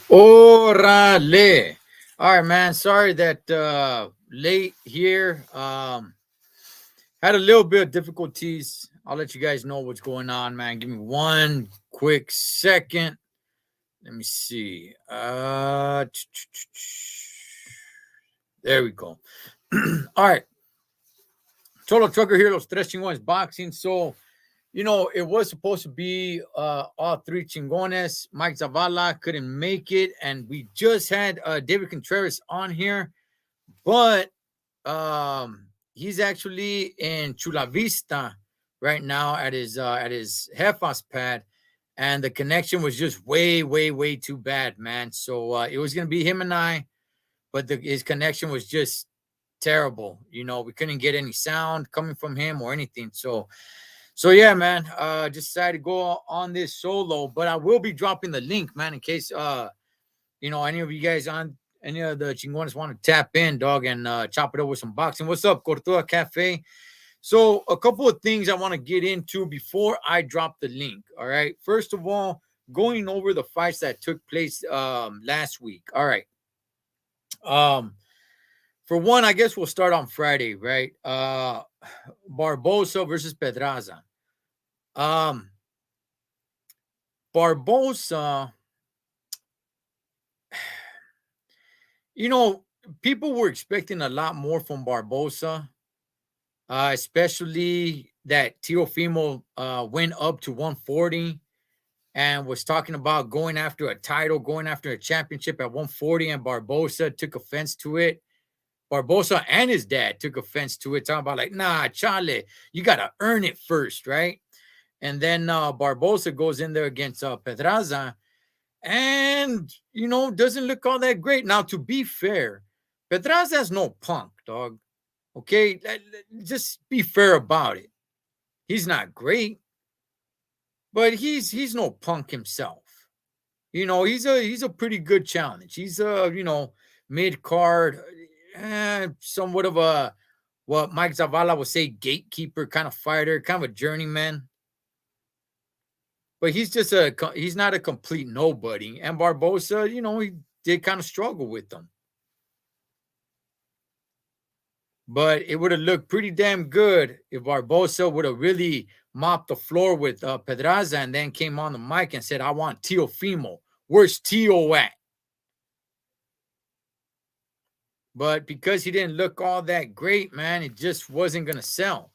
Orale. All right, man. Sorry that late here. Had a little bit of difficulties. I'll let you guys know what's going on, man. Give me one quick second. Let me see. There we go. All right. Total Trucker here, Los Tres Chingones Boxing. So, it was supposed to be all three Chingones. Mike Zavala couldn't make it, and we just had David Contreras on here, but he's actually in Chula Vista right now at his Jefas pad, and the connection was just way, way, way too bad, man. So it was gonna be him and I, but his connection was just terrible. We couldn't get any sound coming from him or anything. So yeah, man. Just decided to go on this solo, but I will be dropping the link, man, in case any of you guys on any of the chingones want to tap in, dog, and chop it up with some boxing. What's up, Cortua Cafe? So a couple of things I want to get into before I drop the link. All right. First of all, going over the fights that took place last week. All right. Um, for one, I guess we'll start on Friday, right? Barbosa versus Pedraza. Um, Barbosa, you know, people were expecting a lot more from Barbosa, especially that Teofimo went up to 140 and was talking about going after a title, going after a championship at 140, and Barbosa took offense to it. Barbosa and his dad took offense to it, talking about like, nah, Charlie, you got to earn it first, right? And then Barbosa goes in there against Pedraza and, doesn't look all that great. Now, to be fair, Pedraza's no punk, dog. Okay? Just be fair about it. He's not great, but he's no punk himself. He's a pretty good challenge. He's a, mid card, somewhat of a what Mike Zavala would say gatekeeper kind of fighter, kind of a journeyman. But he's not a complete nobody. And Barbosa, he did kind of struggle with them. But it would have looked pretty damn good if Barbosa would have really mopped the floor with Pedraza and then came on the mic and said, I want Teofimo. Where's Teo at? But because he didn't look all that great, man, it just wasn't going to sell.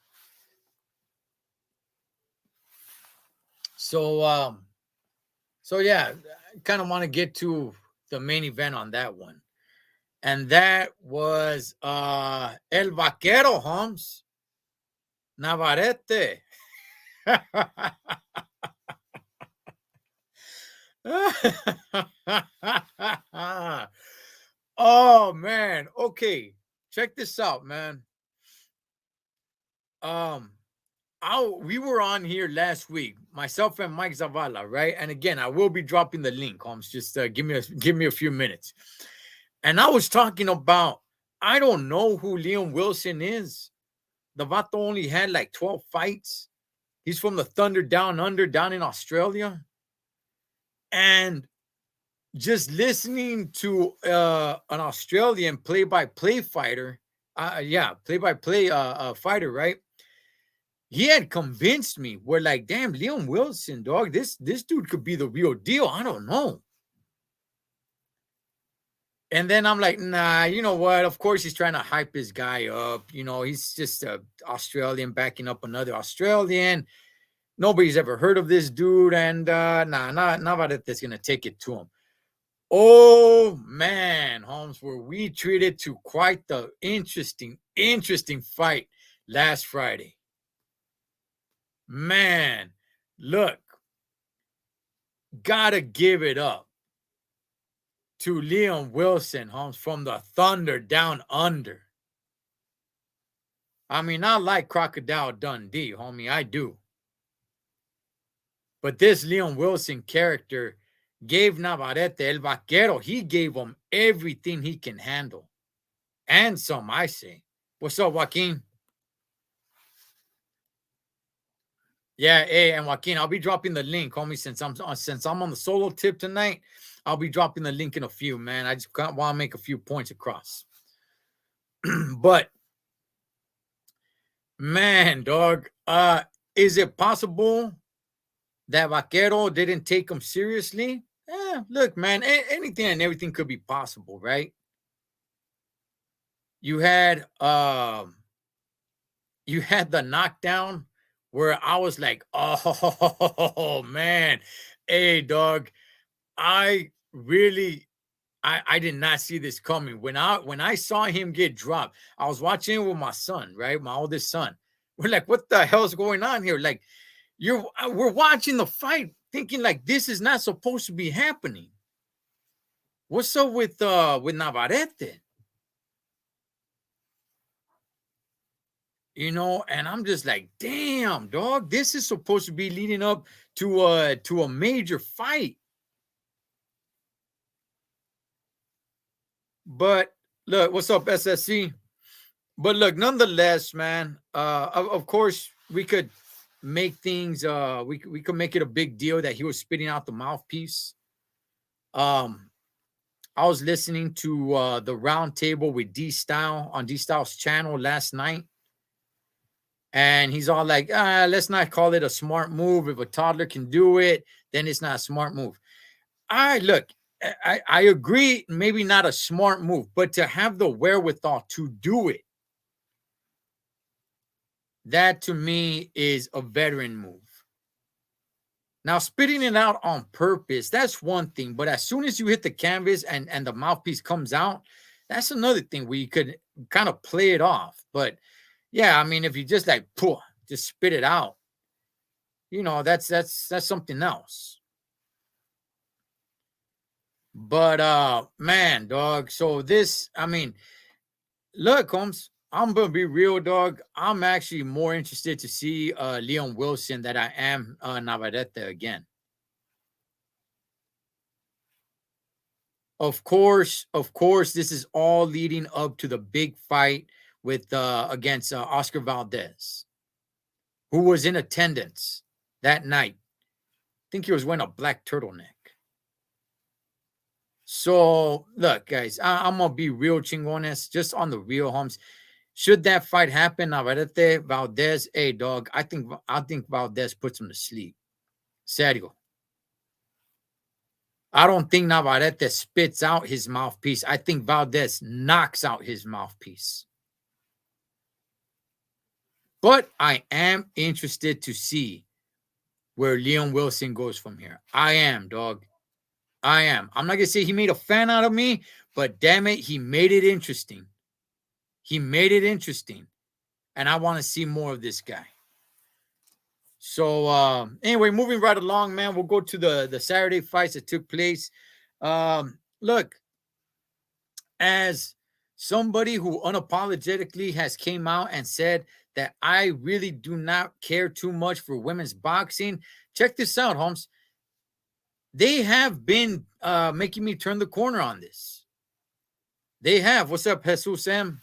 So yeah, I kind of want to get to the main event on that one. And that was El Vaquero, Holmes. Navarrete. Oh man. Okay. Check this out, man. We were on here last week, myself and Mike Zavala, right? And again, I will be dropping the link, Holmes. Just give me a few minutes. And I was talking about, I don't know who Liam Wilson is. The Vato only had like 12 fights. He's from the Thunder Down Under down in Australia. And just listening to an Australian play-by-play fighter, play-by-play fighter, right? He had convinced me. We're like, damn, Liam Wilson, dog, this dude could be the real deal. I don't know. And then I'm like, nah, you know what? Of course, he's trying to hype his guy up. He's just an Australian backing up another Australian. Nobody's ever heard of this dude. And Navarrete is going to take it to him. Oh, man, Holmes, were we treated to quite the interesting fight last Friday. Man, look, gotta give it up to Liam Wilson, Holmes, from the Thunder Down Under. I mean, I like Crocodile Dundee, homie. I do. But this Liam Wilson character gave Navarrete, El Vaquero, he gave him everything he can handle. And some, I say. What's up, Joaquin? Yeah, hey, and Joaquin, I'll be dropping the link, homie. Since I'm on the solo tip tonight, I'll be dropping the link in a few, man. I just want to make a few points across. But man, dog, is it possible that Vaquero didn't take him seriously? Look, man, anything and everything could be possible, right? You had the knockdown where I was like, oh man, hey dog, I really I did not see this coming. When I saw him get dropped, I was watching it with my son, right? My oldest son. We're like, what the hell's going on here? Like, we're watching the fight, thinking like this is not supposed to be happening. What's up with Navarrete? And I'm just like, damn, dog, this is supposed to be leading up to a major fight. But look, what's up, SSC? But look, nonetheless, man, of course, we could make things we could make it a big deal that he was spitting out the mouthpiece. I was listening to the round table with D Style on D Style's channel last night. And he's all like, let's not call it a smart move. If a toddler can do it, then it's not a smart move. Look, I agree, maybe not a smart move, but to have the wherewithal to do it, that to me is a veteran move. Now, spitting it out on purpose, that's one thing. But as soon as you hit the canvas and the mouthpiece comes out, that's another thing where you could kind of play it off. But yeah, I mean, if you just like just spit it out, that's something else. But man, dog. So this, I mean, look, Holmes, I'm gonna be real, dog. I'm actually more interested to see Leon Wilson than I am Navarrete again. Of course, this is all leading up to the big fight with against Oscar Valdez, who was in attendance that night. I think he was wearing a black turtleneck. So look, guys, I'm gonna be real chingones, just on the real, Holmes. Should that fight happen, Navarrete Valdez, hey dog, I think Valdez puts him to sleep. Serio. I don't think Navarrete spits out his mouthpiece. I think Valdez knocks out his mouthpiece. But I am interested to see where Leon Wilson goes from here. I am, dog. I am. I'm not going to say he made a fan out of me, but damn it, he made it interesting. He made it interesting. And I want to see more of this guy. So anyway, moving right along, man, we'll go to the Saturday fights that took place. Look, as somebody who unapologetically has came out and said that I really do not care too much for women's boxing, check this out, Holmes. They have been making me turn the corner on this. They have. What's up, Jesus M?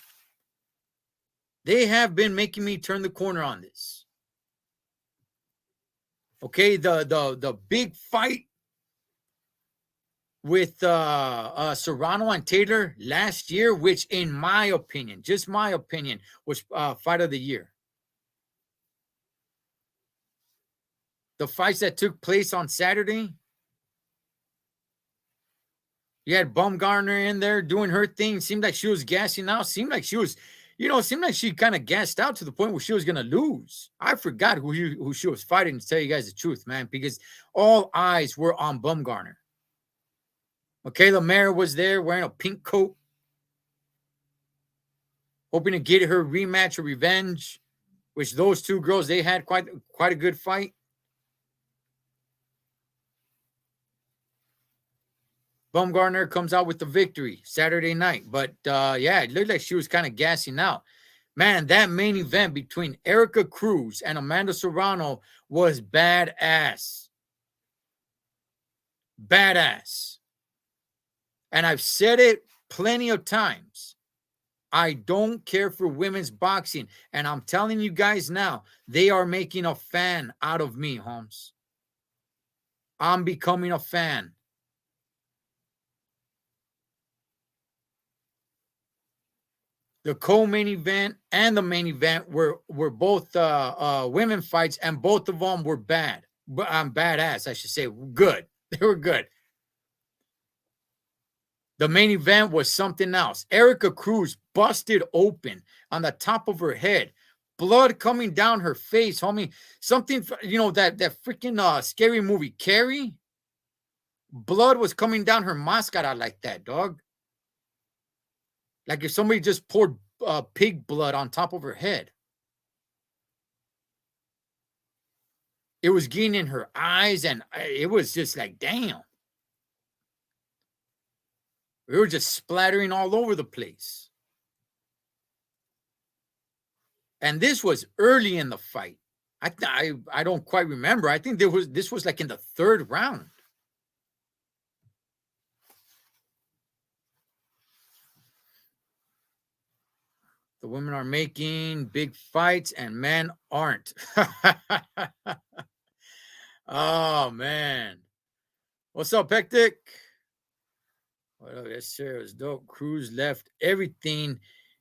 They have been making me turn the corner on this. Okay, the big fight with Serrano and Taylor last year, which in my opinion, just my opinion, was fight of the year. The fights that took place on Saturday, you had Baumgartner in there doing her thing. Seemed like she was gassing out. Seemed like she was, seemed like she kind of gassed out to the point where she was going to lose. I forgot who she was fighting, to tell you guys the truth, man, because all eyes were on Baumgartner. Michaela Mayer was there wearing a pink coat, hoping to get her rematch or revenge, which those two girls, they had quite a good fight. Baumgartner comes out with the victory Saturday night. But yeah, it looked like she was kind of gassing out. Man, that main event between Erica Cruz and Amanda Serrano was badass. Badass. And I've said it plenty of times. I don't care for women's boxing. And I'm telling you guys now, they are making a fan out of me, Holmes. I'm becoming a fan. The co-main event and the main event were both women fights, and both of them were bad. But I'm badass, I should say. Good. They were good. The main event was something else. Erica Cruz busted open on the top of her head. Blood coming down her face, homie. Something, that freaking scary movie, Carrie. Blood was coming down her mascara like that, dog. Like if somebody just poured pig blood on top of her head. It was getting in her eyes, and it was just like, damn. We were just splattering all over the place. And this was early in the fight. I don't quite remember. I think this was like in the third round. The women are making big fights and men aren't. Oh, man. What's up, Hectic? Well, yes, sir. It was dope. Cruz left everything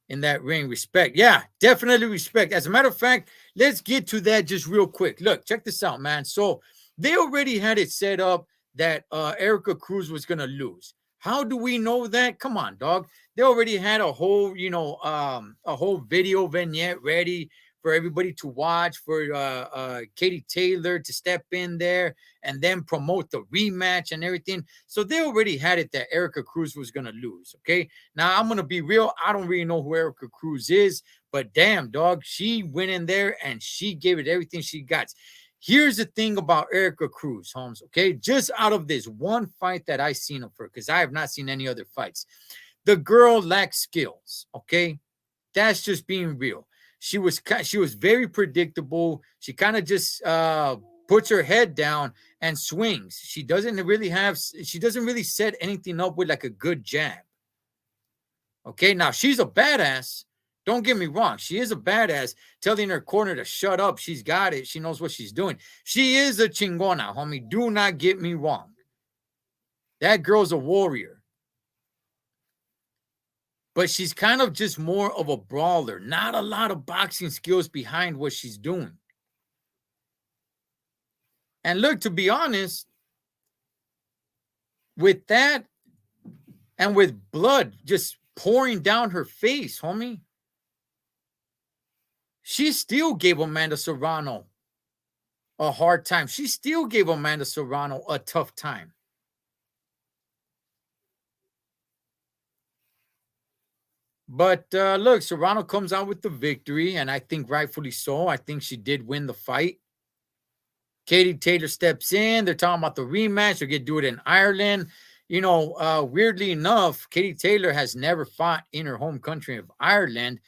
in that ring. Respect. Yeah, definitely respect. As a matter of fact, let's get to that just real quick. Look, check this out, man. So they already had it set up that Erica Cruz was going to lose. How do we know that? Come on, dog. They already had a whole, a whole video vignette ready for everybody to watch, for Katie Taylor to step in there and then promote the rematch and everything. So they already had it that Erica Cruz was going to lose, okay? Now, I'm going to be real. I don't really know who Erica Cruz is, but damn, dog, she went in there and she gave it everything she got. Here's the thing about Erica Cruz, Holmes, okay? Just out of this one fight that I seen of her, because I have not seen any other fights, the girl lacks skills, okay? That's just being real. She was very predictable. She kind of just puts her head down and swings. She doesn't really set anything up with like a good jab. Okay, now she's a badass. Don't get me wrong. She is a badass, telling her corner to shut up. She's got it. She knows what she's doing. She is a chingona, homie. Do not get me wrong. That girl's a warrior. But she's kind of just more of a brawler. Not a lot of boxing skills behind what she's doing. And look, to be honest, with that and with blood just pouring down her face, homie, she still gave Amanda Serrano a hard time. She still gave Amanda Serrano a tough time. But look, Serrano comes out with the victory, and I think rightfully so. I think she did win the fight. Katie Taylor steps in. They're talking about the rematch. They're going to do it in Ireland. Weirdly enough, Katie Taylor has never fought in her home country of Ireland.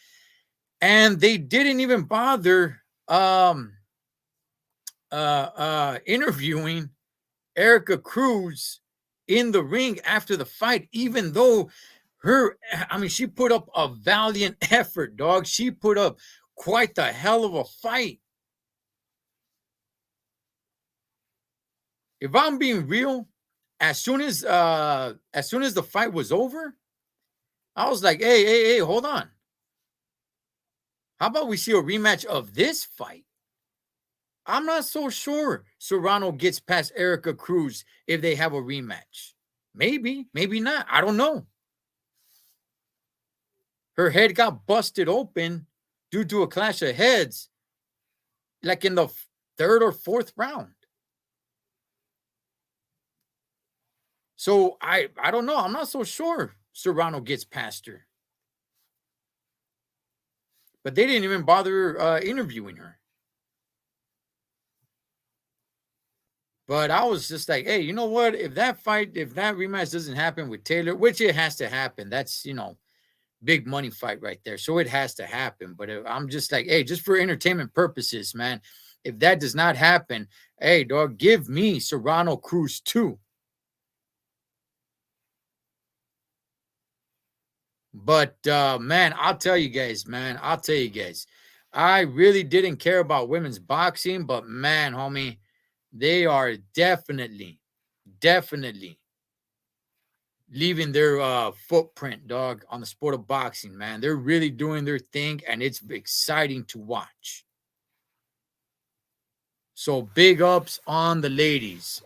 And they didn't even bother interviewing Erica Cruz in the ring after the fight, even though she put up a valiant effort, dog. She put up quite the hell of a fight. If I'm being real, as soon as the fight was over, I was like, hey, hold on. How about we see a rematch of this fight? I'm not so sure Serrano gets past Erica Cruz if they have a rematch. Maybe, maybe not. I don't know. Her head got busted open due to a clash of heads, like in the third or fourth round. So I don't know. I'm not so sure Serrano gets past her. But they didn't even bother interviewing her. But I was just like, hey, you know what? If that rematch doesn't happen with Taylor, which it has to happen, that's, big money fight right there. So it has to happen. But I'm just like, hey, just for entertainment purposes, man, if that does not happen, hey, dog, give me Serrano Cruz too. But man, I'll tell you guys, man, I'll tell you guys, I really didn't care about women's boxing, but man, homie, they are definitely leaving their footprint, dog, on the sport of boxing, man. They're really doing their thing, and it's exciting to watch. So big ups on the ladies.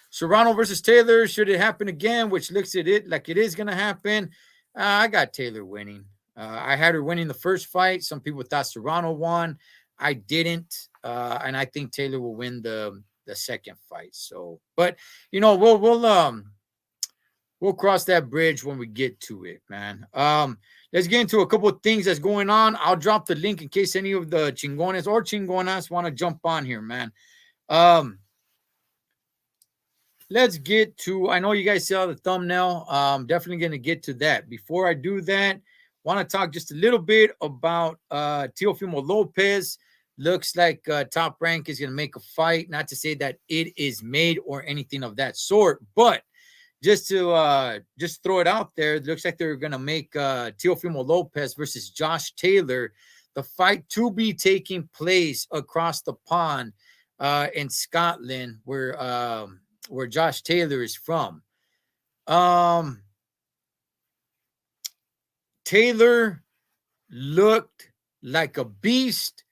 Serrano versus Taylor. Should it happen again, which looks at it like it is going to happen, I got Taylor winning. I had her winning the first fight. Some people thought Serrano won. I didn't, and I think Taylor will win the second fight. So, but we'll cross that bridge when we get to it, man. Let's get into a couple of things that's going on. I'll drop the link in case any of the Chingones or Chingonas want to jump on here, man. Let's get to, I know you guys saw the thumbnail. Definitely going to get to that. Before I do that, want to talk just a little bit about Teofimo Lopez. Looks like Top Rank is going to make a fight. Not to say that it is made or anything of that sort, but just to just throw it out there, it looks like they're going to make Teofimo Lopez versus Josh Taylor the fight to be taking place across the pond in Scotland, where Josh Taylor is from. Taylor looked like a beast.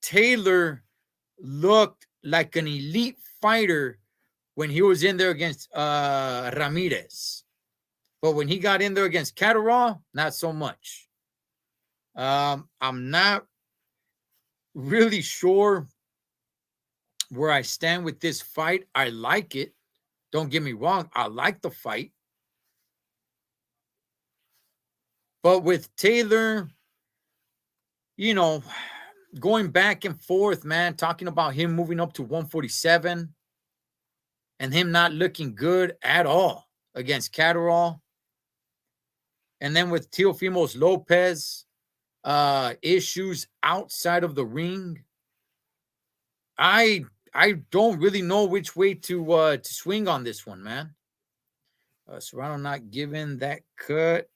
Taylor looked like an elite fighter when he was in there against Ramirez. But when he got in there against Catterall, not so much. I'm not really sure where I stand with this fight. I like it. Don't get me wrong. I like the fight. But with Taylor, going back and forth, man, talking about him moving up to 147 and him not looking good at all against Catterall. And then with Teofimo Lopez, issues outside of the ring. I don't really know which way to swing on this one, man. Serrano not giving that cut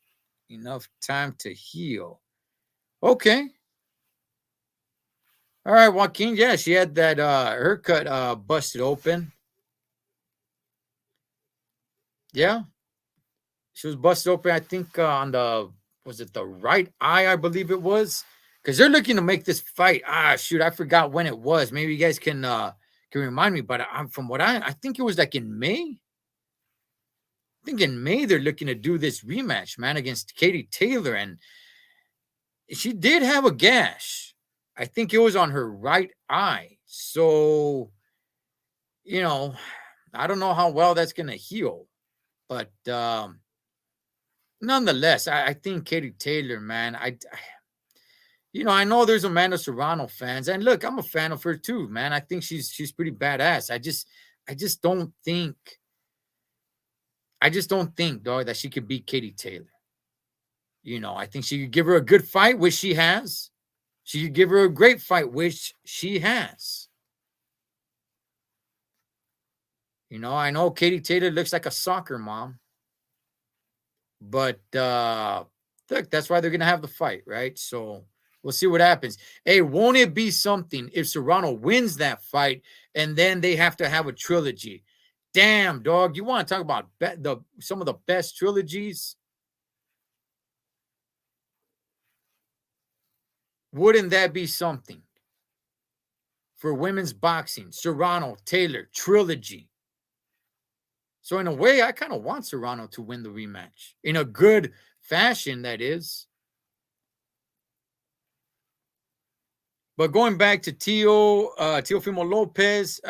enough time to heal. Okay. All right, Joaquin. Yeah, she had that her cut busted open. Yeah. She was busted open, I think, on was it the right eye, I believe it was. Because they're looking to make this fight. Shoot, I forgot when it was. Maybe you guys can remind me. But from what I think it was like in May. I think in May they're looking to do this rematch, man, against Katie Taylor. And she did have a gash. I think it was on her right eye. So, I don't know how well that's going to heal. But nonetheless, I think Katie Taylor, man, I know there's Amanda Serrano fans. And look, I'm a fan of her too, man. I think she's pretty badass. I just don't think dog, that she could beat Katie Taylor. I think she could give her a good fight, which she has. She could give her a great fight, which she has. I know Katie Taylor looks like a soccer mom. But look, that's why they're going to have the fight, right? So we'll see what happens. Hey, won't it be something if Serrano wins that fight and then they have to have a trilogy? Damn, dog. You want to talk about some of the best trilogies? Wouldn't that be something for women's boxing? Serrano, Taylor, trilogy. So in a way, I kind of want Serrano to win the rematch. In a good fashion, that is. But going back to Teofimo Lopez,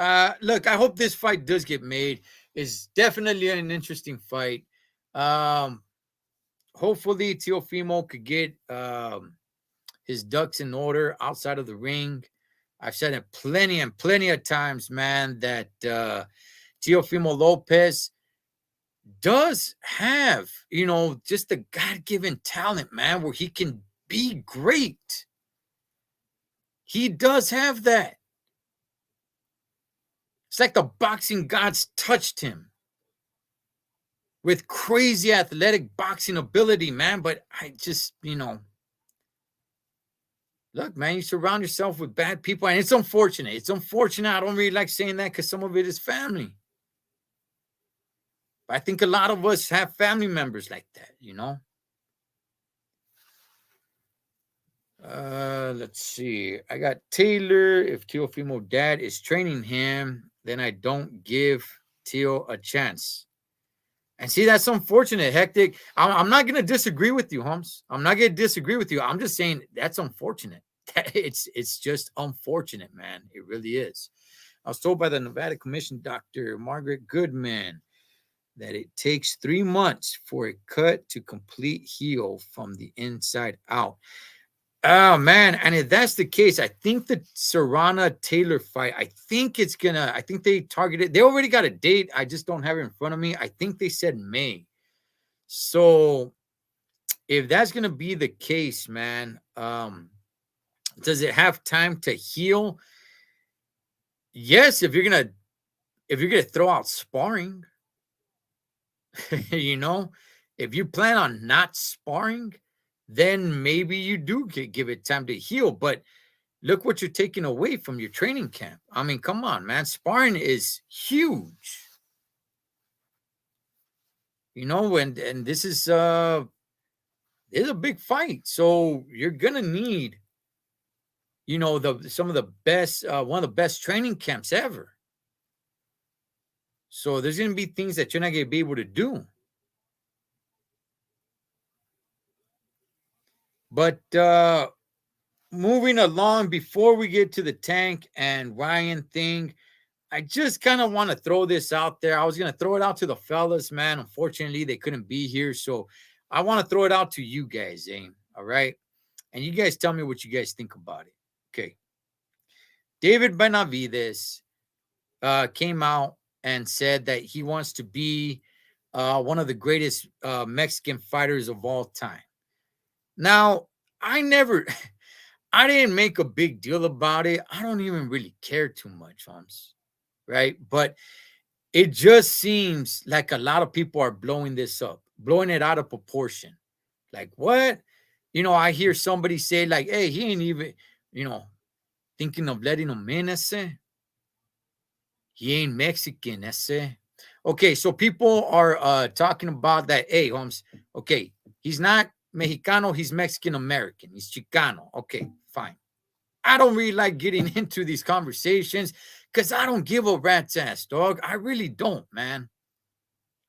look, I hope this fight does get made. It's definitely an interesting fight. Hopefully, Teofimo could get his ducks in order outside of the ring. I've said it plenty of times, man, that Teofimo Lopez does have, just the God-given talent, man, where he can be great. He does have that. It's like the boxing gods touched him. with crazy athletic boxing ability, man. But I just, look, man, you surround yourself with bad people, and it's unfortunate. It's unfortunate. I don't really like saying that because some of it is family. But I think a lot of us have family members like that. Let's see. I got Taylor. If Teofimo dad is training him, then I don't give Teo a chance. And see, that's unfortunate, Hectic. I'm not going to disagree with you, Holmes. I'm not going to disagree with you. I'm just saying that's unfortunate. It's just unfortunate, man. It really is. I was told by the Nevada Commission, Dr. Margaret Goodman, that it takes 3 months for a cut to complete heal from the inside out. Oh, man. And if that's the case, I think the Serrana Taylor fight, I think they targeted, they already got a date. I just don't have it in front of me. I think they said May. So if that's going to be the case, man, does it have time to heal? Yes, if you're going to throw out sparring, if you plan on not sparring, then maybe you do give it time to heal. But look what you're taking away from your training camp. I mean, come on, man. Sparring is huge. And this is a big fight. So you're gonna need, some of the best, one of the best training camps ever. So there's gonna be things that you're not gonna be able to do. But moving along, before we get to the Tank and Ryan thing, I just kind of want to throw this out there. I was going to throw it out to the fellas, man. Unfortunately, they couldn't be here. So I want to throw it out to you guys, Zane. All right. And you guys tell me what you guys think about it. Okay. David Benavides came out and said that he wants to be one of the greatest Mexican fighters of all time. Now, I didn't make a big deal about it. I don't even really care too much, Holmes, right? But it just seems like a lot of people are blowing this up, blowing it out of proportion. Like, what? I hear somebody say, like, hey, he ain't even, thinking of letting him in, ese. He ain't Mexican, ese. Okay, so people are talking about that. Hey, Holmes, okay, he's not Mexicano, he's Mexican American. He's Chicano. Okay, fine. I don't really like getting into these conversations because I don't give a rat's ass, dog. I really don't, man.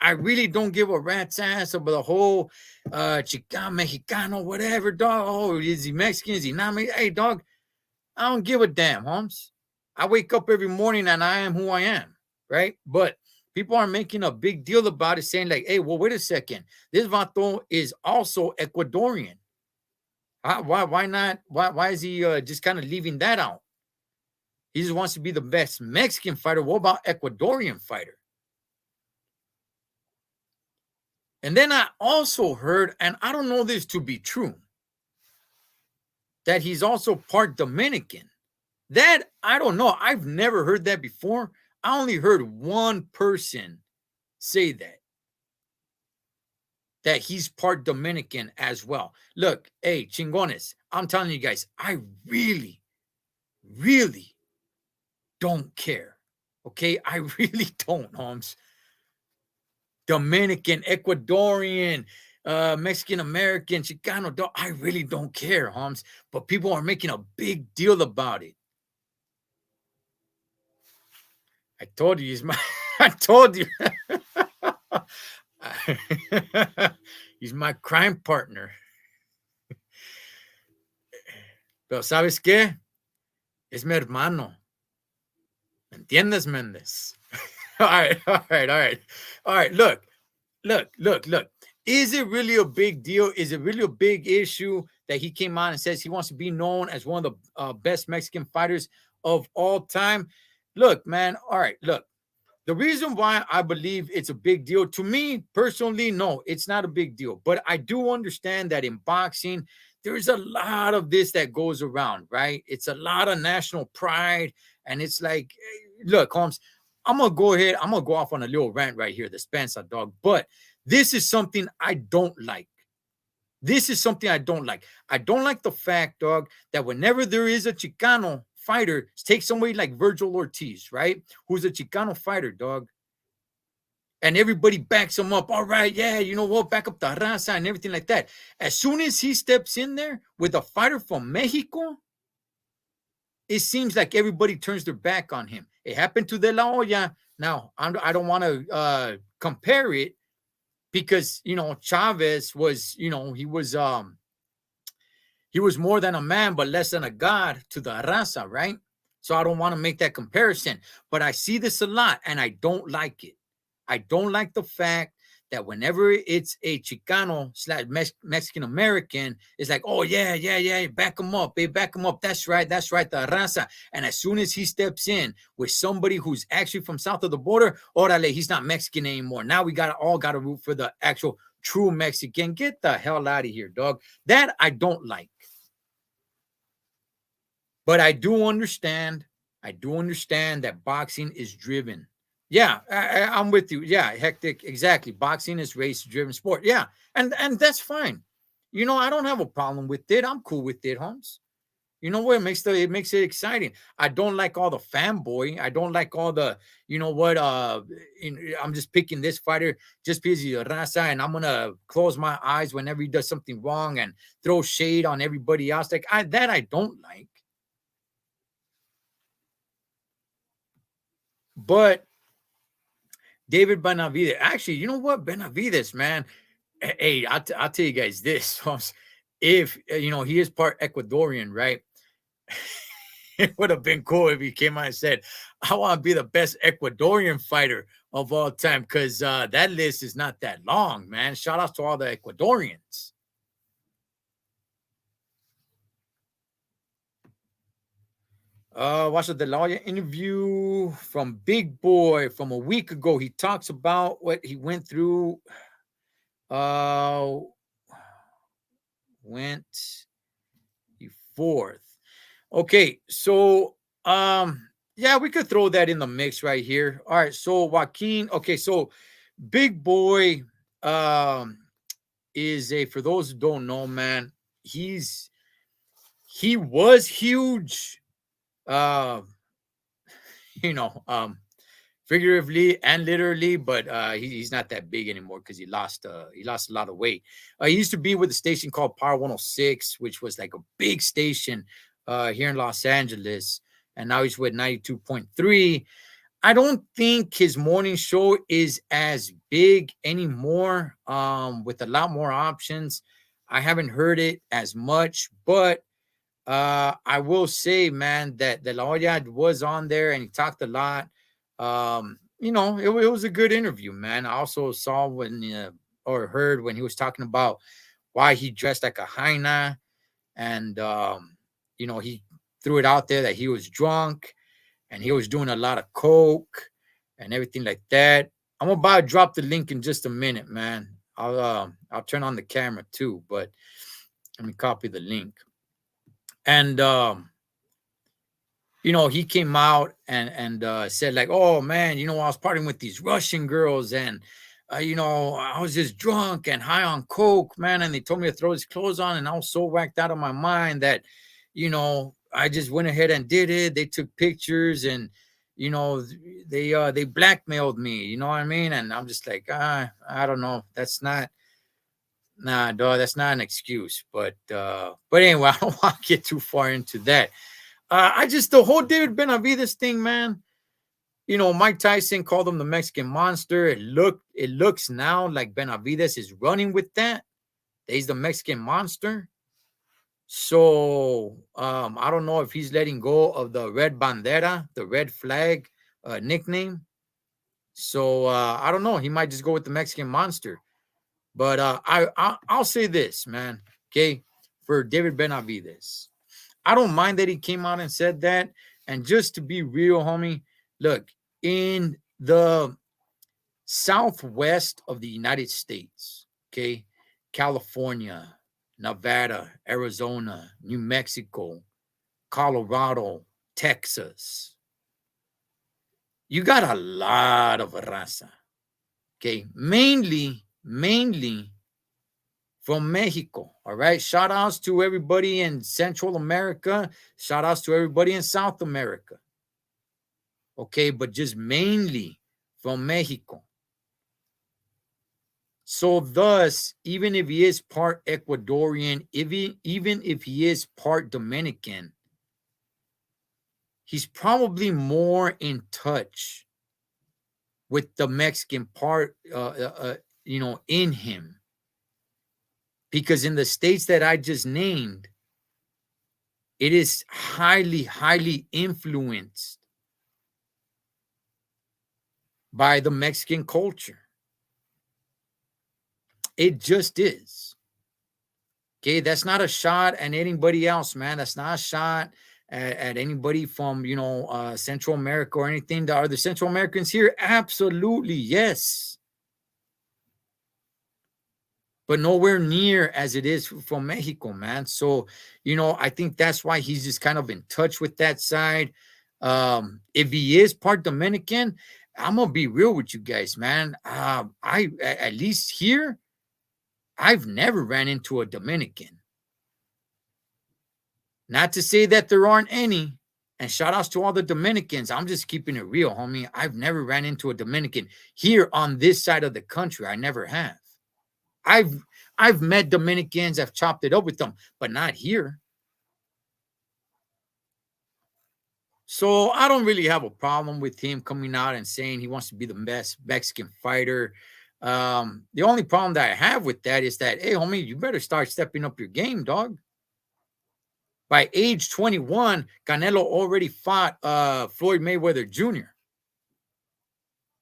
I really don't give a rat's ass about the whole Chicano, Mexicano, whatever, dog. Oh, is he Mexican? Is he not Mexican? Hey, dog, I don't give a damn, Holmes. I wake up every morning and I am who I am, right? But people are making a big deal about it, saying like, hey, well, wait a second. This vato is also Ecuadorian. Why not? Why is he just kind of leaving that out? He just wants to be the best Mexican fighter. What about Ecuadorian fighter? And then I also heard, and I don't know this to be true, that he's also part Dominican. That, I don't know. I've never heard that before. I only heard one person say that he's part Dominican as well. Look, hey, Chingones, I'm telling you guys, I really, really don't care. Okay? I really don't, Holmes. Dominican, Ecuadorian, Mexican American, Chicano, I really don't care, Holmes. But people are making a big deal about it. I told you he's my I told you. He's my crime partner. Pero ¿sabes qué? Es mi hermano. ¿Me entiendes, Méndez? All right. Look. Is it really a big deal? Is it really a big issue that he came out and says he wants to be known as one of the best Mexican fighters of all time? Look, man. All right, look. The reason why I believe it's a big deal, to me personally, no, it's not a big deal. But I do understand that in boxing, there's a lot of this that goes around, right? It's a lot of national pride. And it's like, look, Holmes, I'm going to go ahead. I'm going to go off on a little rant right here, the Spencer dog. But This is something I don't like. This is something I don't like. I don't like the fact, dog, that whenever there is a Chicano fighter, take somebody like Virgil Ortiz, right? Who's a Chicano fighter, dog. And everybody backs him up. All right, yeah, you know what? Back up the raza and everything like that. As soon as he steps in there with a fighter from Mexico, it seems like everybody turns their back on him. It happened to De La Hoya. Now, I don't want to compare it because, you know, Chavez was, you know, he was more than a man, but less than a god to the raza, right? So I don't want to make that comparison, but I see this a lot and I don't like it. I don't like the fact that whenever it's a Chicano slash Mexican American, it's like, oh, yeah, back him up. They back him up. That's right, the raza. And as soon as he steps in with somebody who's actually from south of the border, orale, he's not Mexican anymore. Now we all got to root for the actual true Mexican. Get the hell out of here, dog. That I don't like. But I do understand that boxing is driven. Yeah, I'm with you. Yeah, hectic. Exactly. Boxing is race-driven sport. Yeah, and that's fine. You know, I don't have a problem with it. I'm cool with it, Holmes. You know what? It makes it exciting. I don't like all the fanboy. I don't like all the, you know what? I'm just picking this fighter just because he's a raza, and I'm gonna close my eyes whenever he does something wrong and throw shade on everybody else. Like I don't like. But David Benavidez, actually, you know what? Benavidez, man. Hey, I'll tell you guys this. If, you know, he is part Ecuadorian, right? It would have been cool if he came out and said, I want to be the best Ecuadorian fighter of all time, because that list is not that long, man. Shout out to all the Ecuadorians. Watch the De La Hoya interview from Big Boy from a week ago. He talks about what he went through. Went fourth. Okay, so yeah, we could throw that in the mix right here. All right, so Joaquin. Okay, so Big Boy is a, for those who don't know, man, he was huge. You know, figuratively and literally, but he's not that big anymore because he lost a lot of weight. He used to be with a station called Power 106, which was like a big station here in Los Angeles, and now he's with 92.3. I don't think his morning show is as big anymore, with a lot more options. I haven't heard it as much, but I will say, man, that De La Hoya was on there and he talked a lot. You know, it was a good interview, man. I also saw or heard when he was talking about why he dressed like a hyena, and you know, he threw it out there that he was drunk and he was doing a lot of coke and everything like that. I'm about to drop the link in just a minute, man. I'll turn on the camera too, but let me copy the link. And you know, he came out and said like, oh man, you know, I was partying with these Russian girls, and you know, I was just drunk and high on coke, man, and they told me to throw his clothes on, and I was so whacked out of my mind that, you know, I just went ahead and did it. They took pictures, and you know, they blackmailed me, you know what I mean? And I'm just like, I don't know, that's not, nah, dog, that's not an excuse. But anyway, I don't want to get too far into that. I just, the whole David Benavidez thing, man. You know, Mike Tyson called him the Mexican monster. It looks now like Benavidez is running with that. He's the Mexican monster. So I don't know if he's letting go of the red bandera, the red flag nickname. So I don't know. He might just go with the Mexican monster. But I'll say this, man. Okay, for David Benavidez, I don't mind that he came out and said that. And just to be real, homie, look, in the southwest of the United States, okay, California, Nevada, Arizona, New Mexico, Colorado, Texas, you got a lot of raza, okay, mainly mainly from Mexico. All right. Shout outs to everybody in Central America. Shout outs to everybody in South America. Okay. But just mainly from Mexico. So thus, even if he is part Ecuadorian, even if he is part Dominican, he's probably more in touch with the Mexican part, in him. Because in the states that I just named, it is highly, highly influenced by the Mexican culture. It just is. Okay, that's not a shot at anybody else, man. That's not a shot at anybody from, Central America or anything. Are the Central Americans here? Absolutely, yes. But nowhere near as it is from Mexico, man. So, I think that's why he's just kind of in touch with that side. If he is part Dominican, I'm gonna be real with you guys, man. I at least here, I've never ran into a Dominican. Not to say that there aren't any. And shout outs to all the Dominicans. I'm just keeping it real, homie. I've never ran into a Dominican here on this side of the country. I never have. I've met Dominicans, I've chopped it up with them, but not here. So I don't really have a problem with him coming out and saying he wants to be the best Mexican fighter. The only problem that I have with that is that, hey, homie, you better start stepping up your game, dog. By age 21, Canelo already fought Floyd Mayweather Jr.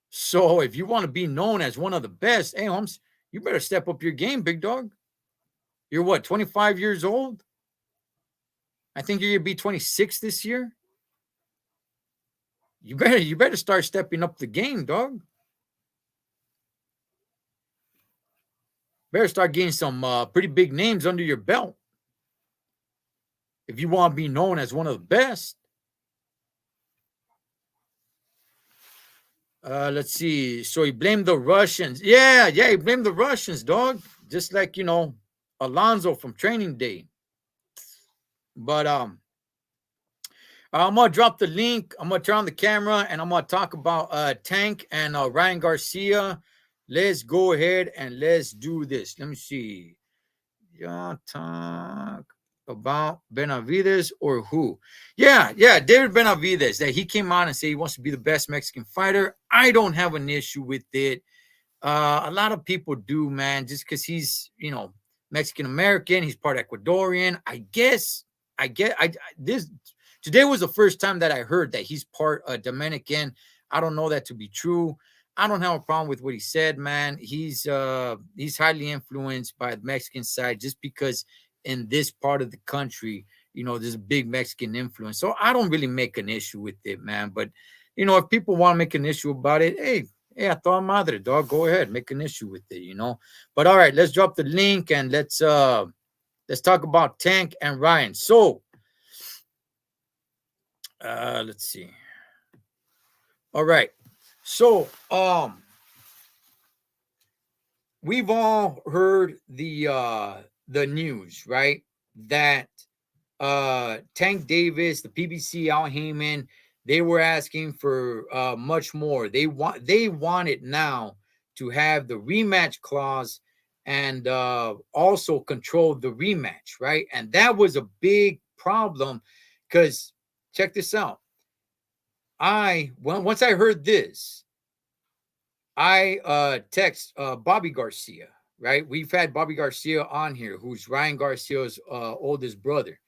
So if you want to be known as one of the best, hey, Holmes, you better step up your game, big dog. You're what, 25 years old? I think you're going to be 26 this year. You better start stepping up the game, dog. Better start getting some pretty big names under your belt if you want to be known as one of the best. Let's see. So he blamed the Russians. Yeah, he blamed the Russians, dog. Just like, Alonzo from Training Day. But I'm gonna drop the link. I'm gonna turn on the camera and I'm gonna talk about Tank and Ryan Garcia. Let's go ahead and let's do this. Let me see. Yeah, talk about Benavides or who? Yeah, David Benavides. That he came out and said he wants to be the best Mexican fighter. I don't have an issue with it. A lot of people do, man, just because he's, Mexican American, he's part Ecuadorian. I guess this today was the first time that I heard that he's part Dominican. I don't know that to be true. I don't have a problem with what he said, man. He's highly influenced by the Mexican side just because in this part of the country, there's a big Mexican influence. So I don't really make an issue with it, man. But if people want to make an issue about it, hey, a toda madre, dog. Go ahead, make an issue with it, But all right, let's drop the link and let's talk about Tank and Ryan. So let's see. All right. So we've all heard the news, right? That Tank Davis, the PBC, Al Heyman, they were asking for much more. They wanted now to have the rematch clause and also control the rematch, right? And that was a big problem because check this out. Once I heard this, I text Bobby Garcia, right? We've had Bobby Garcia on here, who's Ryan Garcia's oldest brother.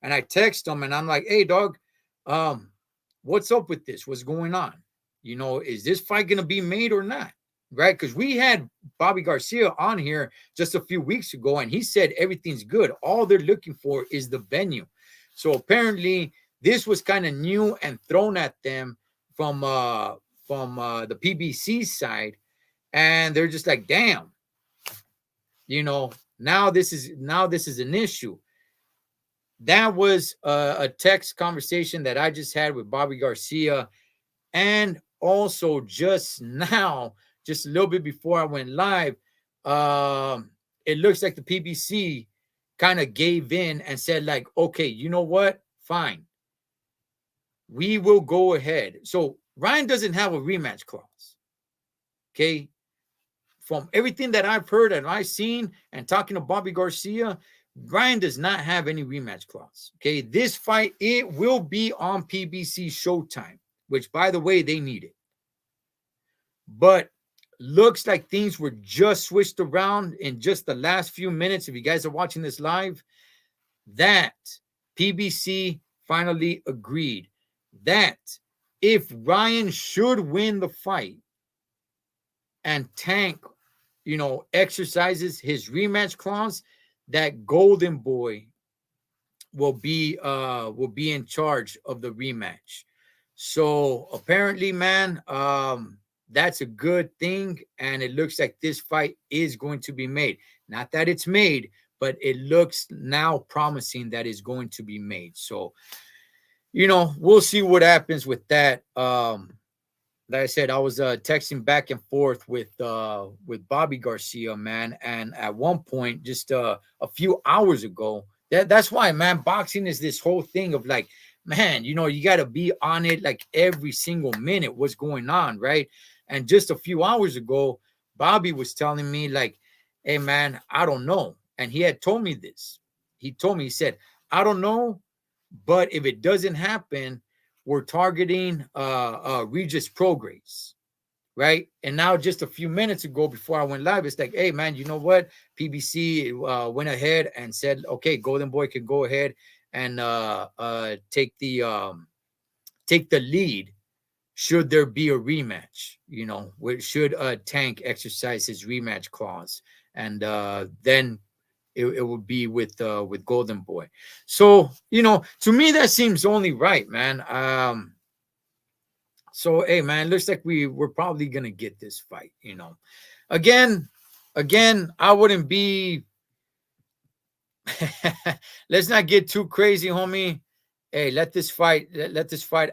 And I text him and I'm like, hey, dog, what's up with this? What's going on? Is this fight going to be made or not? Right? Because we had Bobby Garcia on here just a few weeks ago and he said everything's good. All they're looking for is the venue. So apparently this was kind of new and thrown at them from the PBC side, and they're just like, damn, now this is an issue. That was a text conversation that I just had with Bobby Garcia, and also just now, just a little bit before I went live, it looks like the PBC kind of gave in and said, like, okay, you know what? Fine. We will go ahead. So Ryan doesn't have a rematch clause. Okay. From everything that I've heard and I've seen and talking to Bobby Garcia, Ryan does not have any rematch clause. Okay. This fight, it will be on PBC Showtime, which, by the way, they need it. But looks like things were just switched around in just the last few minutes. If you guys are watching this live, that PBC finally agreed that if Ryan should win the fight and Tank, exercises his rematch clause, that Golden Boy will be in charge of the rematch. So apparently, man, that's a good thing, and it looks like this fight is going to be made. Not that it's made, but it looks now promising that it's going to be made. So, we'll see what happens with that. Like I said, I was texting back and forth with Bobby Garcia, man, and at one point, just a few hours ago, that's why, man, boxing is this whole thing of like, man, you got to be on it like every single minute, what's going on, right? And just a few hours ago, Bobby was telling me like, hey, man, I don't know. And he had told me this. He told me, he said, I don't know, but if it doesn't happen, we're targeting Regis Prograis, right? And now just a few minutes ago before I went live, it's like, hey, man, you know what? PBC went ahead and said, okay, Golden Boy can go ahead and take the lead should there be a rematch, should Tank exercise his rematch clause. And then it would be with Golden Boy. So, to me, that seems only right, man. So, hey, man, looks like we're probably going to get this fight, Again, I wouldn't be, let's not get too crazy, homie. Hey, let this fight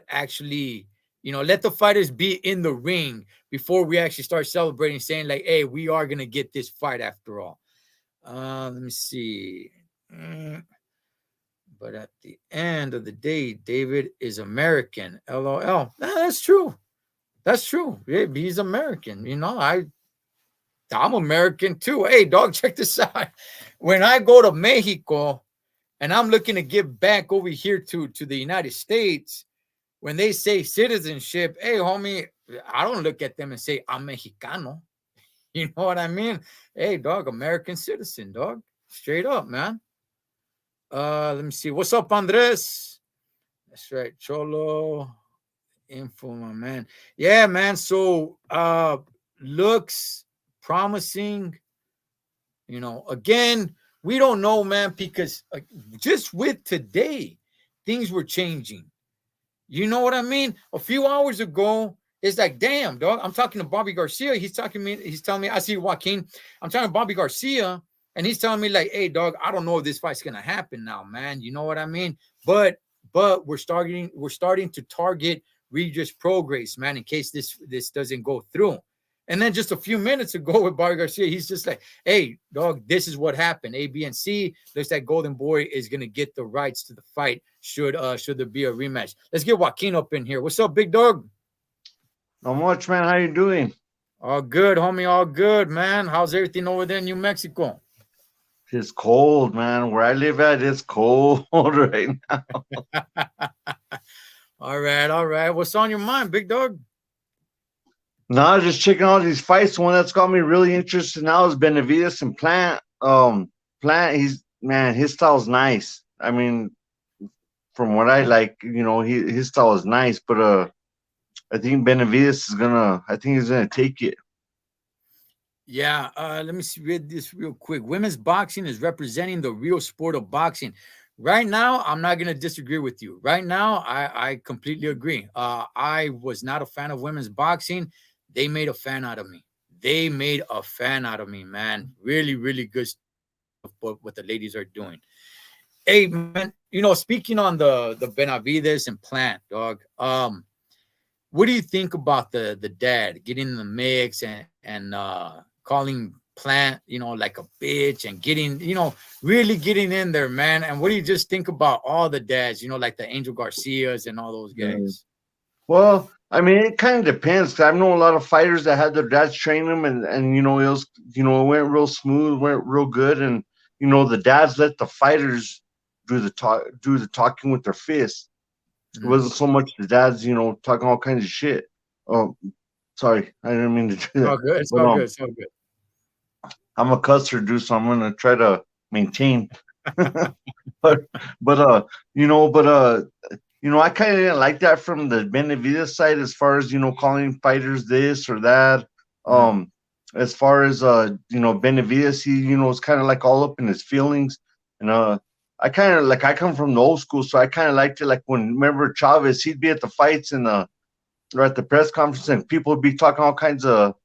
actually, let the fighters be in the ring before we actually start celebrating, saying like, hey, we are going to get this fight after all. Let me see. But at the end of the day, David is American. LOL. That's true. That's true. Yeah, he's American. I'm American too. Hey, dog, check this out. When I go to Mexico and I'm looking to give back over here to the United States, when they say citizenship, hey, homie, I don't look at them and say I'm Mexicano. You know what I mean? Hey, dog, American citizen, dog. Straight up, man. Let me see. What's up, Andres? That's right. Cholo. Info, my man. Yeah, man. So looks promising. Again, we don't know, man, because just with today, things were changing. You know what I mean? A few hours ago, it's like, damn, dog. I'm talking to Bobby Garcia. He's telling me, I see Joaquin. I'm talking to Bobby Garcia, and he's telling me, like, hey, dog, I don't know if this fight's gonna happen now, man. You know what I mean? But we're starting to target Regis Prograis, man, in case this doesn't go through. And then just a few minutes ago with Bobby Garcia, he's just like, hey, dog, this is what happened. A, B, and C. Looks like Golden Boy is going to get the rights to the fight should there be a rematch. Let's get Joaquin up in here. What's up, big dog? Not much, man. How you doing? All good, homie. All good, man. How's everything over there in New Mexico? It's cold, man. Where I live at, it's cold right now. All right. What's on your mind, big dog? No, just checking all these fights. One that's got me really interested now is Benavides and Plant. Plant, his style's nice. I mean, from what I like, his style is nice, but I think Benavides he's gonna take it. Yeah, let me read this real quick. Women's boxing is representing the real sport of boxing. Right now, I'm not going to disagree with you. Right now, I completely agree. I was not a fan of women's boxing. They made a fan out of me. Man. Really, really good stuff what the ladies are doing. Hey, man, speaking on the Benavides and Plant, dog, what do you think about the dad getting in the mix and calling Plant, like a bitch and getting, really getting in there, man. And what do you just think about all the dads, like the Angel Garcias and all those Yeah. guys? Well, I mean, it kind of depends. 'Cause I've known a lot of fighters that had their dads train them, and it was, it went real smooth, went real good, and the dads let the fighters do the talking with their fists. It Mhm. wasn't so much the dads, talking all kinds of shit. Oh, sorry, I didn't mean to do It's that. all good. It's But all good. It's all good. I'm a cusser, dude, so I'm gonna try to maintain. but but I kind of didn't like that from the Benavidez side, as far as calling fighters this or that. Mhm. As far as Benavidez, he was kind of like all up in his feelings, and I come from the old school, so I kind of liked it. Like when, remember Chavez, he'd be at the fights and or at the press conference, and people would be talking all kinds of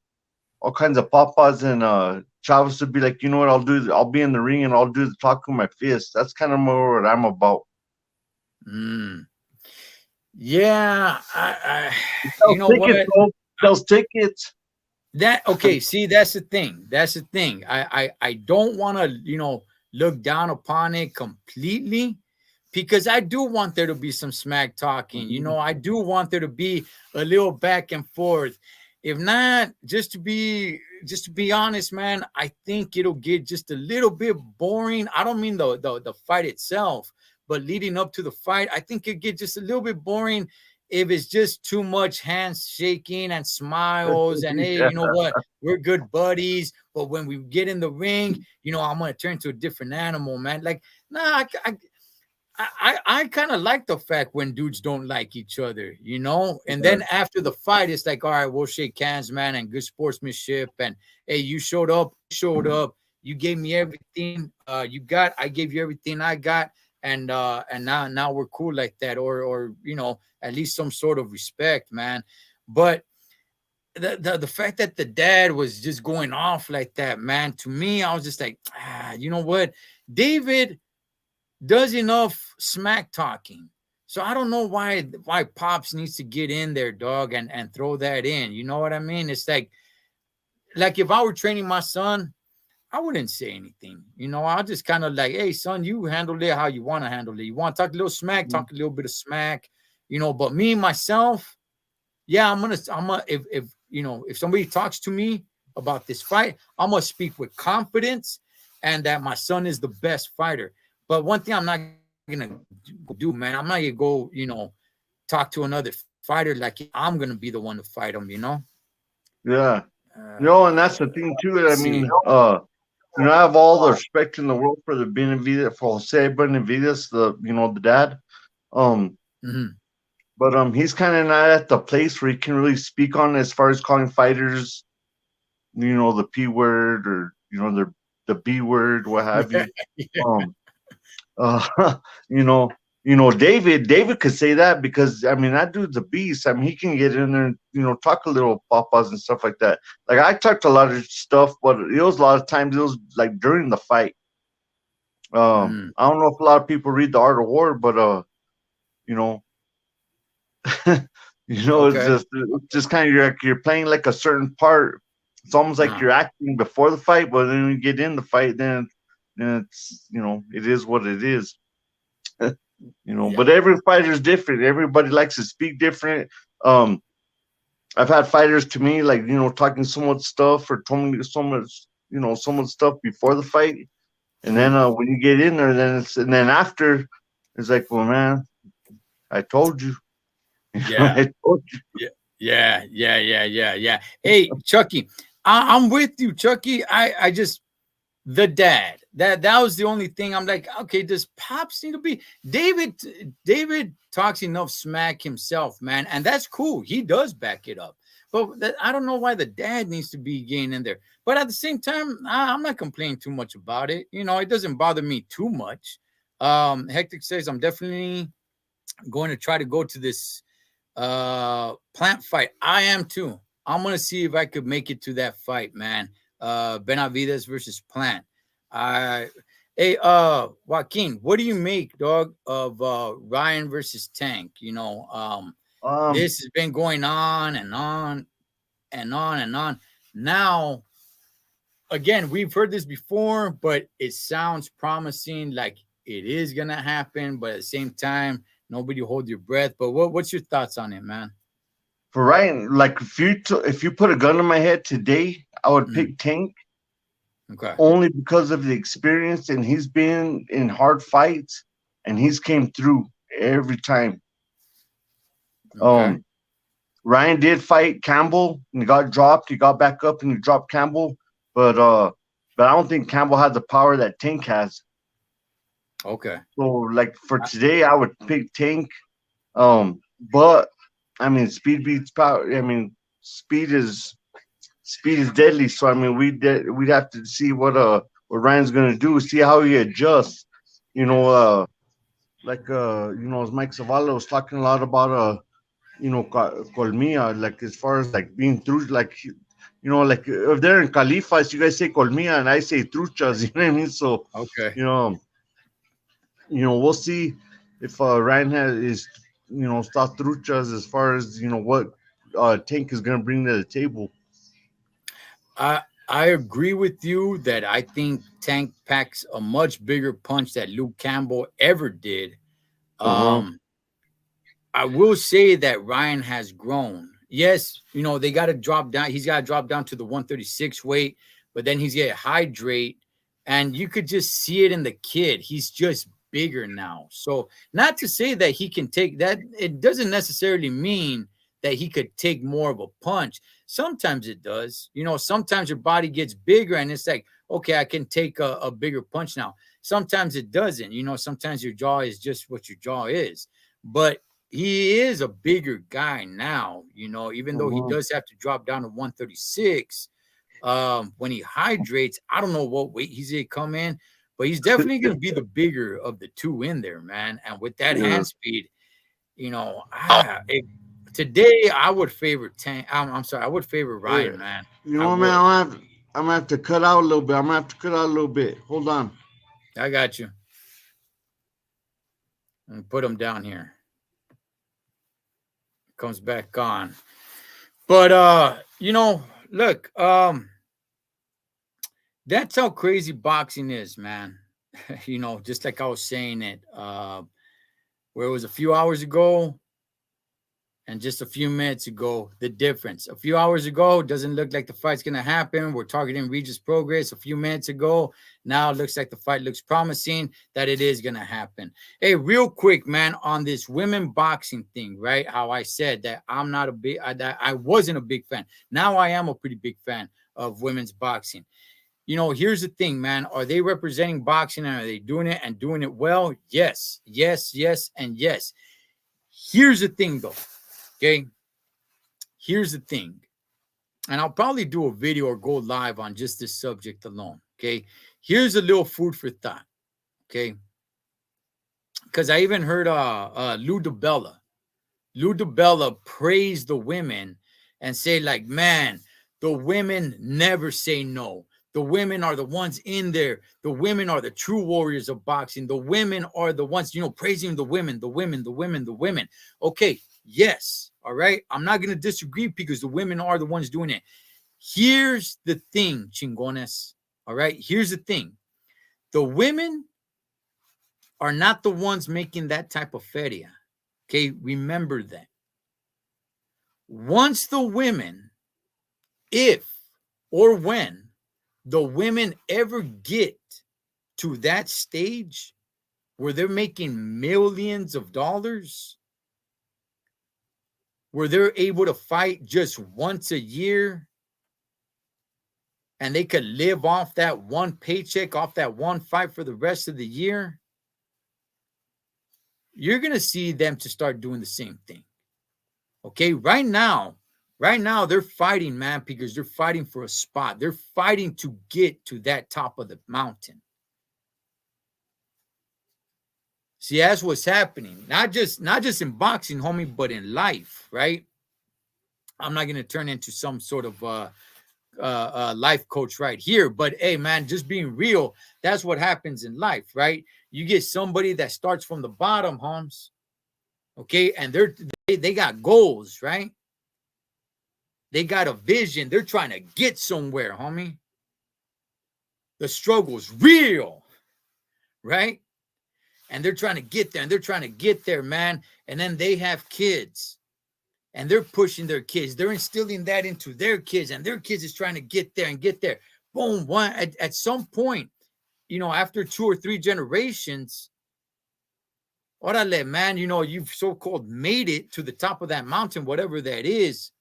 papas, and Chavez would be like, you know what, I'll be in the ring and I'll do the talk with my fist. That's kind of more what I'm about. Mm. Yeah, I you Sells know tickets, what? bro. Sells tickets. That okay, see, that's the thing. That's the thing. I don't want to, look down upon it completely, because I do want there to be some smack talking. I do want there to be a little back and forth. If not, just to be honest, man, I think it'll get just a little bit boring. I don't mean the fight itself, but leading up to the fight, I think it get just a little bit boring if it's just too much hands shaking and smiles and, hey, Yeah. you know what, we're good buddies, but when we get in the ring, I'm gonna turn to a different animal, man. Like, nah, I kind of like the fact when dudes don't like each other, and then after the fight, it's like, all right, we'll shake hands, man, and good sportsmanship, and hey, you showed up, you gave me everything you got, I gave you everything I got, and now we're cool like that, or at least some sort of respect, man. But the fact that the dad was just going off like that, man, to me, I was just like, you know what, David does enough smack talking. So I don't know why Pops needs to get in there, dog, and throw that in. You know what I mean? It's like if I were training my son, I wouldn't say anything. I'll just kind of like, hey, son, you handle it how you want to handle it. You want to talk a little smack, talk a little bit of smack, but me myself, yeah, I'm gonna if somebody talks to me about this fight, I'm gonna speak with confidence and that my son is the best fighter. But one thing I'm not gonna do, man, I'm not gonna go, talk to another fighter like I'm gonna be the one to fight him. Yeah. And that's the thing too. I Let's mean, see. I have all the respect in the world for the Benavidez, for Jose Benavidez, the dad. Um, Mhm. but he's kind of not at the place where he can really speak on, as far as calling fighters, the P word, or the B word, what have you. Yeah. Um, uh, you know, David could say that, because I mean, that dude's a beast. I mean, he can get in there and talk a little papas and stuff like that. Like, I talked a lot of stuff, but it was a lot of times it was like during the fight. Mm. I don't know if a lot of people read The Art of War, but you know, Okay. it's just kind of, you're playing like a certain part. It's almost like Uh, you're acting before the fight, but then when you get in the fight, then it's, it is what it is. yeah. But every fighter is different. Everybody likes to speak different. Um, I've had fighters to me, like, talking so much stuff, or told me so much stuff before the fight, and then Mm. when you get in there, and then after, it's like, well, man, I told you. Yeah. I told you. Yeah, yeah. Hey, Chucky, I'm with you, Chucky. I just the dad. That was the only thing. I'm like, okay, does Pops need to be David? David talks enough smack himself, man, and that's cool. He does back it up. But I don't know why the dad needs to be getting in there. But at the same time, I'm not complaining too much about it. It doesn't bother me too much. Hectic says I'm definitely going to try to go to this Plant fight. I am too. I'm gonna see if I could make it to that fight, man. Benavides versus Plant. uh hey, Joaquin, what do you make, dog, of Ryan versus Tank? Um, This has been going on and on and on and on. Now, again, we've heard this before, but it sounds promising, like it is gonna happen. But at the same time, nobody hold your breath. But what's your thoughts on it, man? For Ryan, like if you put a gun in my head today, I would Mm, pick Tank okay, only because of the experience, and he's been in hard fights and he's came through every time. okay. Um, Ryan did fight Campbell and he got dropped. He got back up and he dropped Campbell, but uh, but I don't think Campbell has the power that Tank has. Okay. So like for today, I would pick Tank. But I mean, speed beats power. I mean, speed is deadly. So I mean, we'd have to see what Ryan's gonna do, see how he adjusts. You know, as Mike Zavala was talking a lot about Colmia, like as far as like being through, like like if they're in Califas, you guys say Colmia and I say truchas. You know what I mean? So Okay. you know, we'll see if Ryan has is start truchas as far as what Tank is gonna bring to the table. I agree with you that I think Tank packs a much bigger punch that Luke Campbell ever did. Uh huh. Um, I will say that Ryan has grown. Yes, they got to drop down. He's got to drop down to the 136 weight, but then he's got to hydrate. And you could just see it in the kid. He's just bigger now. So, not to say that he can take that, it doesn't necessarily mean that he could take more of a punch. Sometimes it does. Sometimes your body gets bigger and it's like, okay, I can take a bigger punch now. Sometimes it doesn't. Sometimes your jaw is just what your jaw is. But he is a bigger guy now, even though he Uh-huh. does have to drop down to 136. When he hydrates, I don't know what weight he's gonna come in, but he's definitely gonna be the bigger of the two in there, man. And with that Yeah. hand speed, today I would favor Tank. I'm sorry, I would favor Yeah. Ryan, man. You I know what, man? would. I'm gonna have to cut out a little bit. I'm gonna have to cut out a little bit. Hold on. I got you. And put him down here. Comes back on. But look, that's how crazy boxing is, man. Just like I was saying it, where it was a few hours ago and just a few minutes ago, the difference. A few hours ago, doesn't look like the fight's going to happen. We're targeting Regis Progress. A few minutes ago, now it looks like the fight looks promising that it is going to happen. Hey, real quick, man, on this women boxing thing, right? How I said that I'm not a big, that I wasn't a big fan. Now I am a pretty big fan of women's boxing. Here's the thing, man. Are they representing boxing and are they doing it and doing it well? Yes, yes, yes, and yes. Here's the thing, though. Okay. Here's the thing. And I'll probably do a video or go live on just this subject alone. Okay. Here's a little food for thought. Okay. Because I even heard Lou DiBella. Lou DiBella praise the women and say, like, man, the women never say no. The women are the ones in there. The women are the true warriors of boxing. The women are the ones, praising the women, the women, the women, the women. Okay, yes, all right. I'm not going to disagree because the women are the ones doing it. Here's the thing, Chingones. All right, here's the thing. The women are not the ones making that type of feria. Okay, remember that. Once the women, if or when the women ever get to that stage where they're making millions of dollars, where they're able to fight just once a year and they could live off that one paycheck, off that one fight for the rest of the year, you're going to see them to start doing the same thing. Okay, right now, they're fighting, man, because they're fighting for a spot. They're fighting to get to that top of the mountain. See, that's what's happening. Not just in boxing, homie, but in life, right? I'm not gonna turn into some sort of life coach right here, but hey, man, just being real, that's what happens in life, right? You get somebody that starts from the bottom, Holmes, okay, and they got goals, right? They got a vision. They're trying to get somewhere, homie. The struggle's real, right? And they're trying to get there, and they're trying to get there, man. And then they have kids, and they're pushing their kids. They're instilling that into their kids, and their kids is trying to get there and get there. Boom. At some point, after 2 or 3 generations, orale, man, you've so-called made it to the top of that mountain, whatever that is,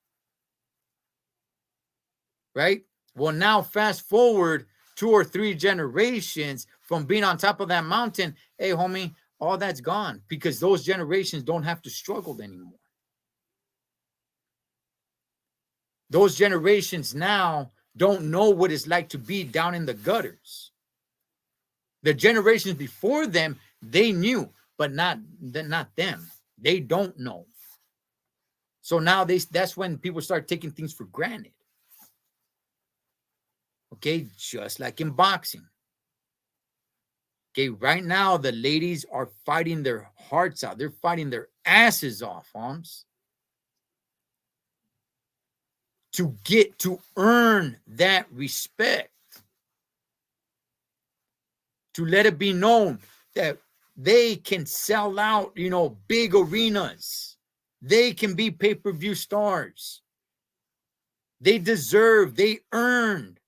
right? Well, now fast forward 2 or 3 generations from being on top of that mountain. Hey, homie, all that's gone because those generations don't have to struggle anymore. Those generations now don't know what it's like to be down in the gutters. The generations before them, they knew, but not them. They don't know. So now that's when people start taking things for granted. Okay, just like in boxing. Okay, right now the ladies are fighting their hearts out. They're fighting their asses off, Holmes, to earn that respect. To let it be known that they can sell out, big arenas. They can be pay-per-view stars. They earned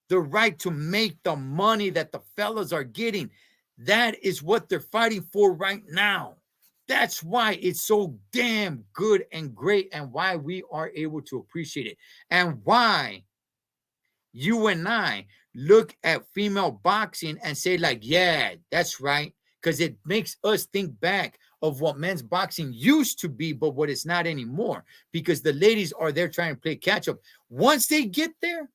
the right to make the money that the fellas are getting. That is what they're fighting for right now. That's why it's so damn good and great, and why we are able to appreciate it, and why you and I look at female boxing and say, like, yeah, that's right, because it makes us think back of what men's boxing used to be, but what it's not anymore, because the ladies are there trying to play catch up. Once they get there,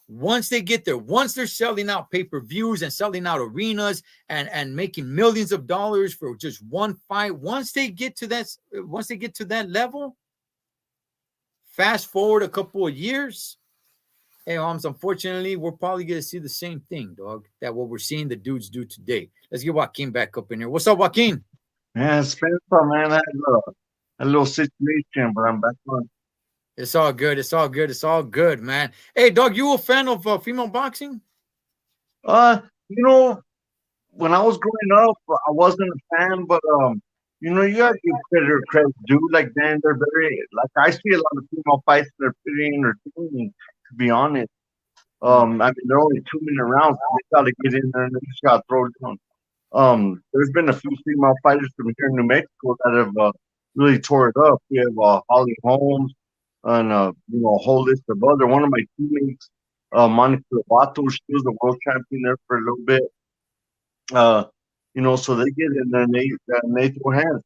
once they're selling out pay-per-views and selling out arenas and making millions of dollars for just one fight, once they get to that level, fast forward a couple of years, hey, Holmes, unfortunately, we're probably going to see the same thing, dog, that what we're seeing the dudes do today. Let's get Joaquin back up in here. What's up, Joaquin? Man, Spencer, man, I had a little situation, but I'm back on. It's all good. It's all good. It's all good, man. Hey, dog, you a fan of female boxing? You know, when I was growing up, I wasn't a fan, but you gotta give credit where credit's due. Like, then they're very like I see a lot of female fights that are pretty entertaining, to be honest. I mean, they're only 2-minute rounds. So they gotta get in there and they just gotta throw it down. There's been a few female fighters from here in New Mexico that have really tore it up. We have Holly Holmes and a whole list of other. One of my teammates, Monica Lovato, she was the world champion there for a little bit. So they get in there and they throw hands.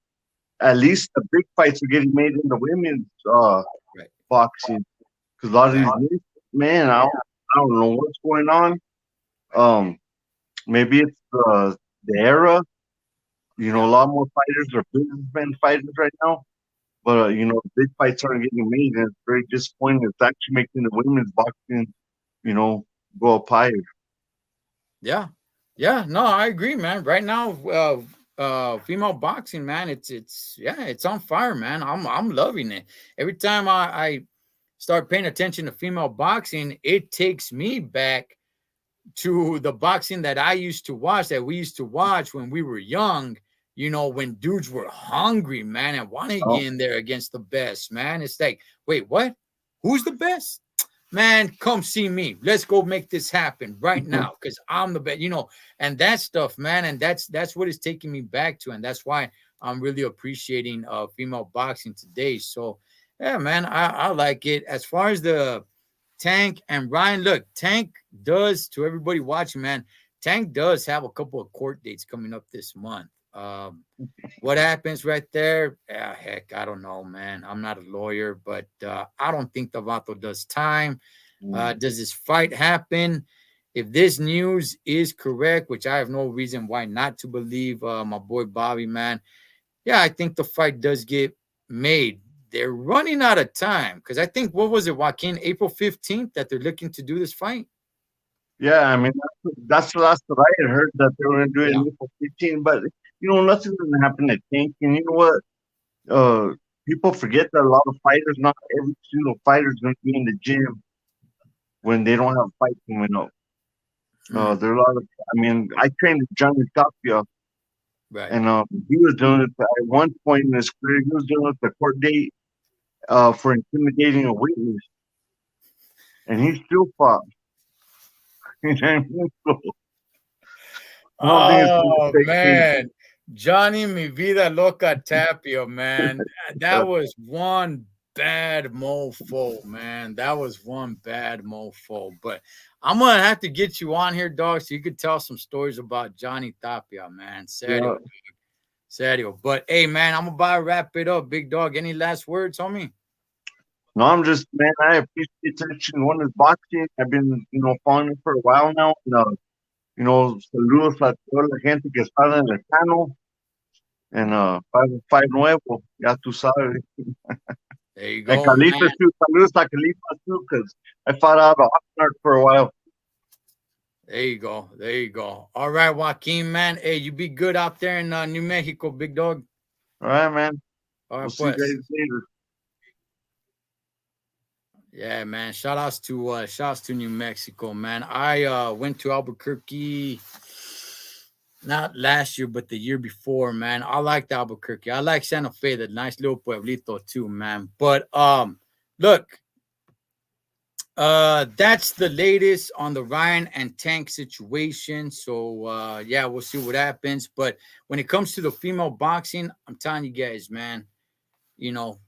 At least the big fights are getting made in the women's Right. boxing because a lot of these man, I don't know what's going on. Maybe it's the era. A lot more fighters are businessmen fighters right now. But big fights aren't getting made, and it's very disappointing. It's actually making the women's boxing, go up higher. Yeah. No, I agree, man. Right now, female boxing, man, it's on fire, man. I'm loving it. Every time I start paying attention to female boxing, it takes me back to the boxing that I used to watch, that we used to watch when we were young, when dudes were hungry, man, and wanted to get in there against the best, man. It's like, wait, what? Who's the best? Man, come see me. Let's go make this happen right now because I'm the best, and that stuff, man. And that's what it's taking me back to. And that's why I'm really appreciating female boxing today. So, yeah, man, I like it. As far as the Tank and Ryan, look, Tank does, to everybody watching, man, Tank does have a couple of court dates coming up this month. What happens right there? Heck, I don't know, man. I'm not a lawyer, but I don't think the Vato does time. Does this fight happen? If this news is correct, which I have no reason why not to believe my boy Bobby, man, yeah, I think the fight does get made. They're running out of time because I think, what was it, Joaquin, April 15th that they're looking to do this fight? Yeah, I mean, that's the last that I had heard, that they were going to do it in April 15, but, nothing doesn't happen at Tank. And you know what? People forget that a lot of fighters, not every single fighter is going to be in the gym when they don't have a fight coming up. There are a lot of. I mean, I trained Johnny Tapia, Right. and he was doing it at one point in his career. He was doing it the court date for intimidating a witness, and he still fought. You know what I mean? So, I don't think it's a Oh fake thing. man, Johnny Mi Vida Loca Tapio, man. That was one bad mofo, man. That was one bad mofo. But I'm gonna have to get you on here, dog, so you could tell some stories about Johnny Tapia, man. Yeah. Serio, serio. But hey, man, I'm about to wrap it up, big dog. Any last words, homie? No, I'm just man. I appreciate touching one is boxing. I've been following it for a while now. Saludos a toda la gente que está en el channel. And five nuevo, ya tú sabes. There you And go, man. Khalifa too. Saludos a Khalifa too, because I fought out of Oxnard for a while. There you go. There you go. All right, Joaquin, man. Hey, you be good out there in New Mexico, big dog. All right, man. All We'll right, see you pues. guys later. Yeah, man. Shout outs to New Mexico, man. I went to Albuquerque not last year, but the year before, man. I liked Albuquerque. I like Santa Fe, the nice little pueblito too, man. But look, that's the latest on the Ryan and Tank situation. So yeah, we'll see what happens. But when it comes to the female boxing, I'm telling you guys, man, you know,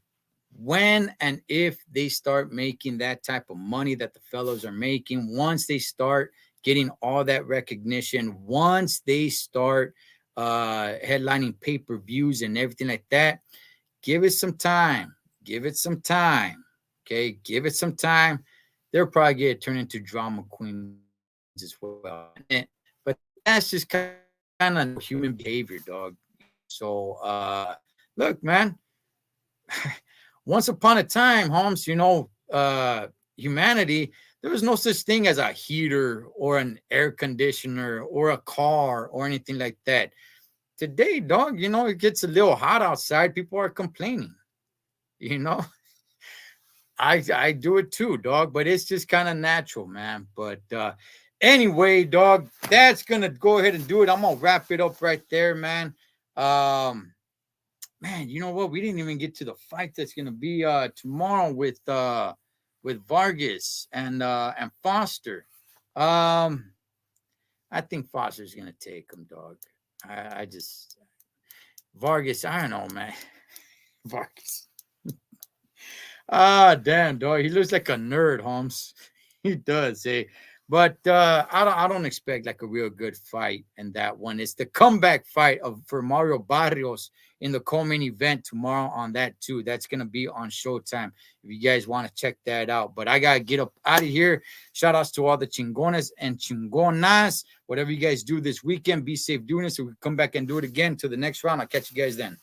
when and if they start making that type of money that the fellows are making, once they start getting all that recognition, once they start headlining pay-per-views and everything like that, give it some time. Give it some time. Okay, give it some time. They'll probably get turned into drama queens as well. But that's just kind of human behavior, dog. So look, man. Once upon a time, Holmes, humanity, there was no such thing as a heater or an air conditioner or a car or anything like that. Today, dog, it gets a little hot outside. People are complaining. You know, I do it too, dog, but it's just kind of natural, man. But anyway, dog, that's gonna go ahead and do it. I'm gonna wrap it up right there, man. Man, you know what? We didn't even get to the fight that's gonna be tomorrow with Vargas and Foster. I think Foster's gonna take him, dog. I just Vargas. I don't know, man. Vargas. Damn, dog. He looks like a nerd, Holmes. He does, eh? But I don't expect like a real good fight in that one. It's the comeback fight for Mario Barrios in the co-main event tomorrow on that too. That's gonna be on Showtime if you guys want to check that out. But I gotta get up out of here. Shout outs to all the Chingones and Chingonas. Whatever you guys do this weekend, be safe doing it so we can come back and do it again to the next round. I'll catch you guys then.